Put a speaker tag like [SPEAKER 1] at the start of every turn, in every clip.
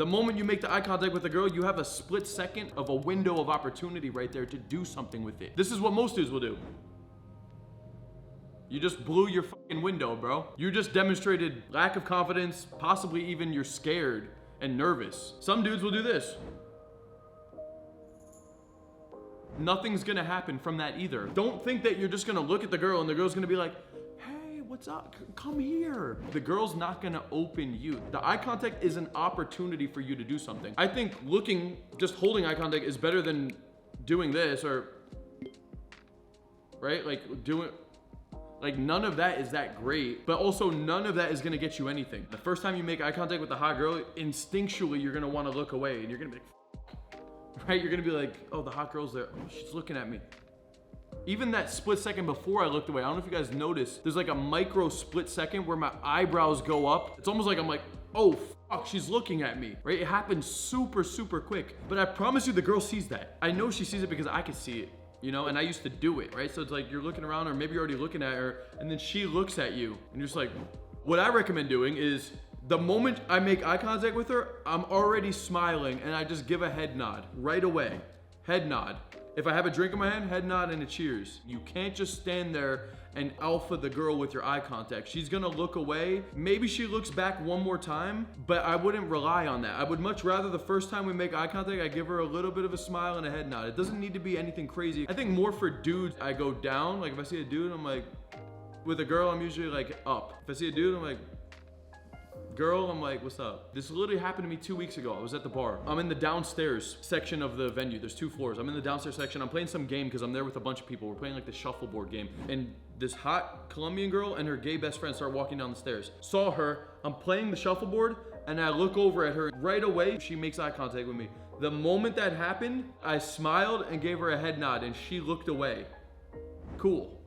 [SPEAKER 1] The moment you make the eye contact with a girl, you have a split second of a window of opportunity right there to do something with it. This is what most dudes will do. You just blew your fucking window, bro. You just demonstrated lack of confidence, possibly even you're scared and nervous. Some dudes will do this. Nothing's gonna happen from that either. Don't think that you're just gonna look at the girl and the girl's gonna be like, hey, what's up? Come here. The girl's not gonna open you. The eye contact is an opportunity for you to do something. I think just holding eye contact is better than doing this or, right? Like none of that is that great, but also none of that is gonna get you anything. The first time you make eye contact with a hot girl, instinctually you're gonna wanna look away and you're gonna be like, right? You're gonna be like, oh, the hot girl's there. Oh, she's looking at me. Even that split second before I looked away, I don't know if you guys noticed, there's like a micro split second where my eyebrows go up. It's almost like I'm like, oh, fuck, she's looking at me, right? It happens super, super quick. But I promise you the girl sees that. I know she sees it because I could see it. You know, and I used to do it, right? So it's like you're looking around or maybe you're already looking at her and then she looks at you and you're just like, what I recommend doing is the moment I make eye contact with her, I'm already smiling and I just give a head nod right away. Head nod. If I have a drink in my hand, head nod and a cheers. You can't just stand there and alpha the girl with your eye contact. She's gonna look away. Maybe she looks back one more time, but I wouldn't rely on that. I would much rather the first time we make eye contact, I give her a little bit of a smile and a head nod. It doesn't need to be anything crazy. I think more for dudes, I go down. Like if I see a dude, I'm like, with a girl, I'm usually like up. If I see a dude, I'm like, girl, I'm like, what's up? This literally happened to me 2 weeks ago. I was at the bar. I'm in the downstairs section of the venue. There's 2 floors. I'm in the downstairs section. I'm playing some game because I'm there with a bunch of people. We're playing like the shuffleboard game. And this hot Colombian girl and her gay best friend start walking down the stairs. Saw her. I'm playing the shuffleboard and I look over at her. Right away, she makes eye contact with me. The moment that happened, I smiled and gave her a head nod and she looked away. Cool.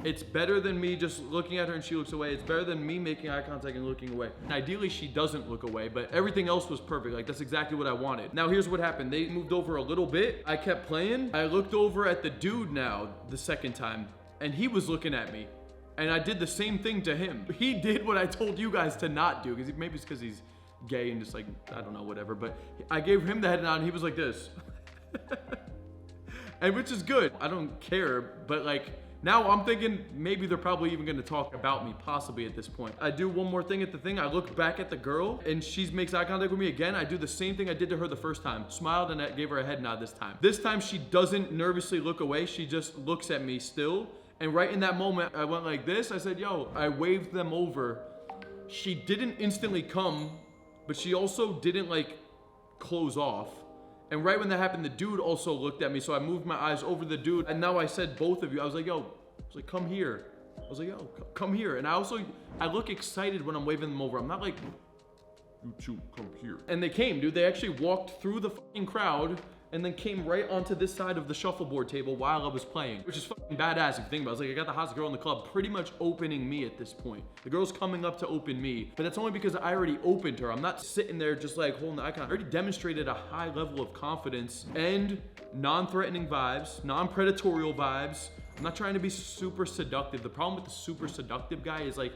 [SPEAKER 1] It's better than me just looking at her and she looks away. It's better than me making eye contact and looking away. And ideally, she doesn't look away, but everything else was perfect. Like, that's exactly what I wanted. Now, here's what happened. They moved over a little bit. I kept playing. I looked over at the dude now the second time, and he was looking at me. And I did the same thing to him. He did what I told you guys to not do, because maybe it's because he's gay and just like, I don't know, whatever. But I gave him the head nod, and he was like this. And which is good. I don't care, but like, now I'm thinking maybe they're probably even gonna talk about me possibly at this point. I do one more thing at the thing. I look back at the girl and she makes eye contact with me again. I do the same thing I did to her the first time. Smiled and I gave her a head nod this time. This time she doesn't nervously look away. She just looks at me still. And right in that moment, I went like this. I said, yo, I waved them over. She didn't instantly come, but she also didn't like close off. And right when that happened, the dude also looked at me. So I moved my eyes over the dude. And now I said both of you. I was like, yo, I was like, come here. I was like, yo, come here. And I look excited when I'm waving them over. I'm not like, you two, come here. And they came, dude. They actually walked through the fucking crowd and then came right onto this side of the shuffleboard table while I was playing, which is fucking badass if you think about it. I was like, I got the hottest girl in the club pretty much opening me at this point. The girl's coming up to open me, but that's only because I already opened her. I'm not sitting there just like holding the icon. I already demonstrated a high level of confidence and non-threatening vibes, non-predatorial vibes. I'm not trying to be super seductive. The problem with the super seductive guy is like,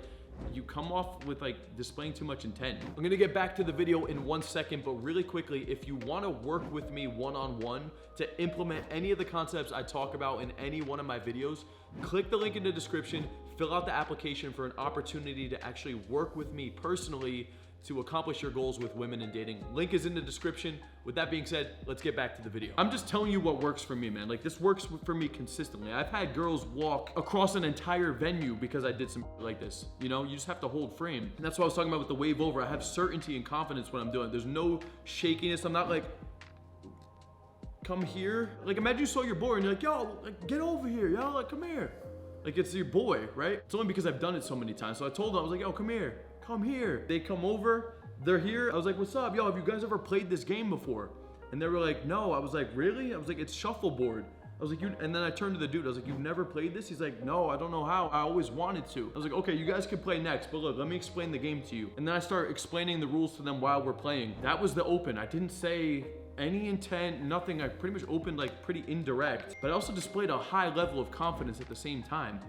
[SPEAKER 1] you come off with like displaying too much intent. I'm gonna get back to the video in 1 second, but really quickly, if you wanna work with me one-on-one to implement any of the concepts I talk about in any one of my videos, click the link in the description, fill out the application for an opportunity to actually work with me personally to accomplish your goals with women in dating. Link is in the description. With that being said, let's get back to the video. I'm just telling you what works for me, man. Like, this works for me consistently. I've had girls walk across an entire venue because I did some like this. You know, you just have to hold frame. And that's what I was talking about with the wave over. I have certainty and confidence when I'm doing it. There's no shakiness. I'm not like, come here. Like, imagine you saw your boy and you're like, yo, like, get over here, yo, like, come here. Like, it's your boy, right? It's only because I've done it so many times. So I told them, I was like, yo, come here. Come here. They come over, they're here. I was like, what's up? Yo, have you guys ever played this game before? And they were like, no. I was like, really? I was like, it's shuffleboard. I was like, and then I turned to the dude. I was like, you've never played this? He's like, no, I don't know how. I always wanted to. I was like, okay, you guys can play next, but look, let me explain the game to you. And then I start explaining the rules to them while we're playing. That was the open. I didn't say any intent, nothing. I pretty much opened like pretty indirect, but I also displayed a high level of confidence at the same time.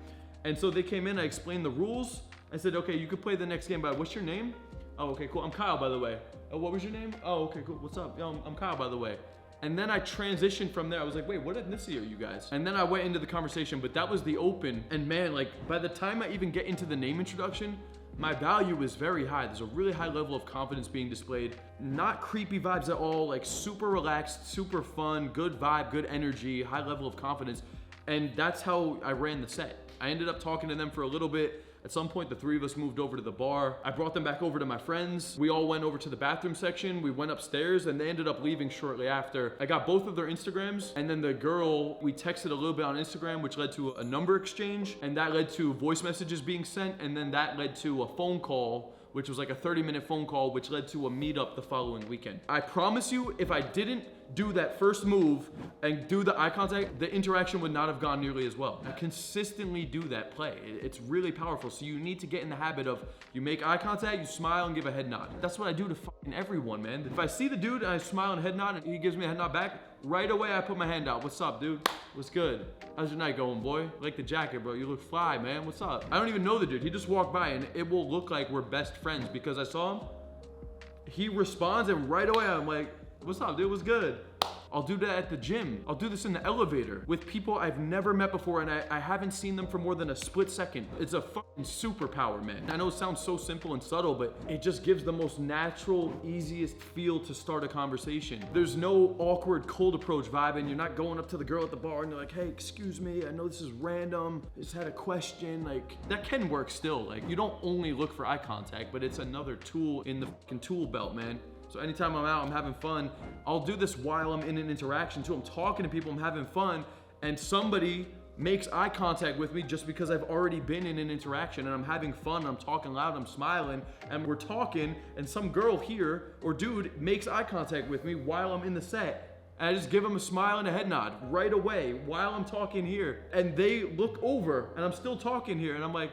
[SPEAKER 1] And so they came in, I explained the rules. I said, okay, you could play the next game, but what's your name? Oh, okay, cool. I'm Kyle, by the way. Oh, what was your name? Oh, okay, cool. What's up? Yo, I'm Kyle, by the way. And then I transitioned from there. I was like, wait, what ethnicity are you guys? And then I went into the conversation, but that was the open. And man, like by the time I even get into the name introduction, my value is very high. There's a really high level of confidence being displayed. Not creepy vibes at all, like super relaxed, super fun, good vibe, good energy, high level of confidence. And that's how I ran the set. I ended up talking to them for a little bit. At some point, the three of us moved over to the bar. I brought them back over to my friends. We all went over to the bathroom section. We went upstairs and they ended up leaving shortly after. I got both of their Instagrams, and then the girl, we texted a little bit on Instagram, which led to a number exchange, and that led to voice messages being sent, and then that led to a phone call, which was like a 30-minute phone call, which led to a meetup the following weekend. I promise you, if I didn't do that first move and do the eye contact, the interaction would not have gone nearly as well. I consistently do that play. It's really powerful. So you need to get in the habit of, you make eye contact, you smile and give a head nod. That's what I do to fucking everyone, man. If I see the dude and I smile and head nod and he gives me a head nod back, right away I put my hand out. What's up, dude? What's good? How's your night going, boy? Like the jacket, bro. You look fly, man. What's up? I don't even know the dude. He just walked by and it will look like we're best friends because I saw him. He responds and right away I'm like, what's up, dude? What's good? I'll do that at the gym. I'll do this in the elevator with people I've never met before and I haven't seen them for more than a split second. It's a fucking superpower, man. I know it sounds so simple and subtle, but it just gives the most natural, easiest feel to start a conversation. There's no awkward cold approach vibe and you're not going up to the girl at the bar and you're like, hey, excuse me, I know this is random. I just had a question. Like, that can work still. Like, you don't only look for eye contact, but it's another tool in the fucking tool belt, man. So anytime I'm out, I'm having fun. I'll do this while I'm in an interaction too. I'm talking to people, I'm having fun, and somebody makes eye contact with me just because I've already been in an interaction and I'm having fun, I'm talking loud, I'm smiling, and we're talking, and some girl here or dude makes eye contact with me while I'm in the set. And I just give them a smile and a head nod right away while I'm talking here. And they look over and I'm still talking here and I'm like,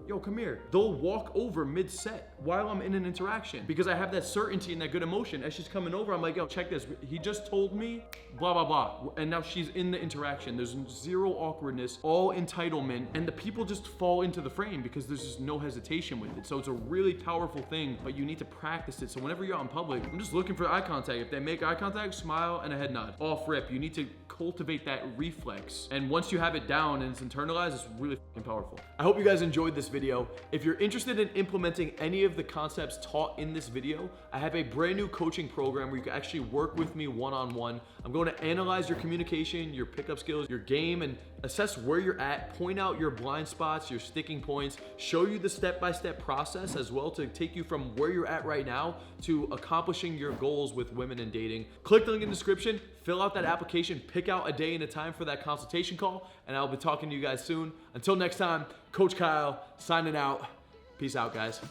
[SPEAKER 1] yo, come here. They'll walk over mid-set while I'm in an interaction because I have that certainty and that good emotion. As she's coming over, I'm like, yo, check this. He just told me blah, blah, blah. And now she's in the interaction. There's zero awkwardness, all entitlement. And the people just fall into the frame because there's just no hesitation with it. So it's a really powerful thing, but you need to practice it. So whenever you're out in public, I'm just looking for eye contact. If they make eye contact, smile and a head nod. Off rip. You need to cultivate that reflex. And once you have it down and it's internalized, it's really fucking powerful. I hope you guys enjoyed this video. If you're interested in implementing any of the concepts taught in this video, I have a brand new coaching program where you can actually work with me one-on-one. I'm going to analyze your communication, your pickup skills, your game, and assess where you're at, point out your blind spots, your sticking points, show you the step-by-step process as well to take you from where you're at right now to accomplishing your goals with women and dating. Click the link in the description, fill out that application, pick out a day and a time for that consultation call, and I'll be talking to you guys soon. Until next time, Coach Kyle signing out. Peace out, guys.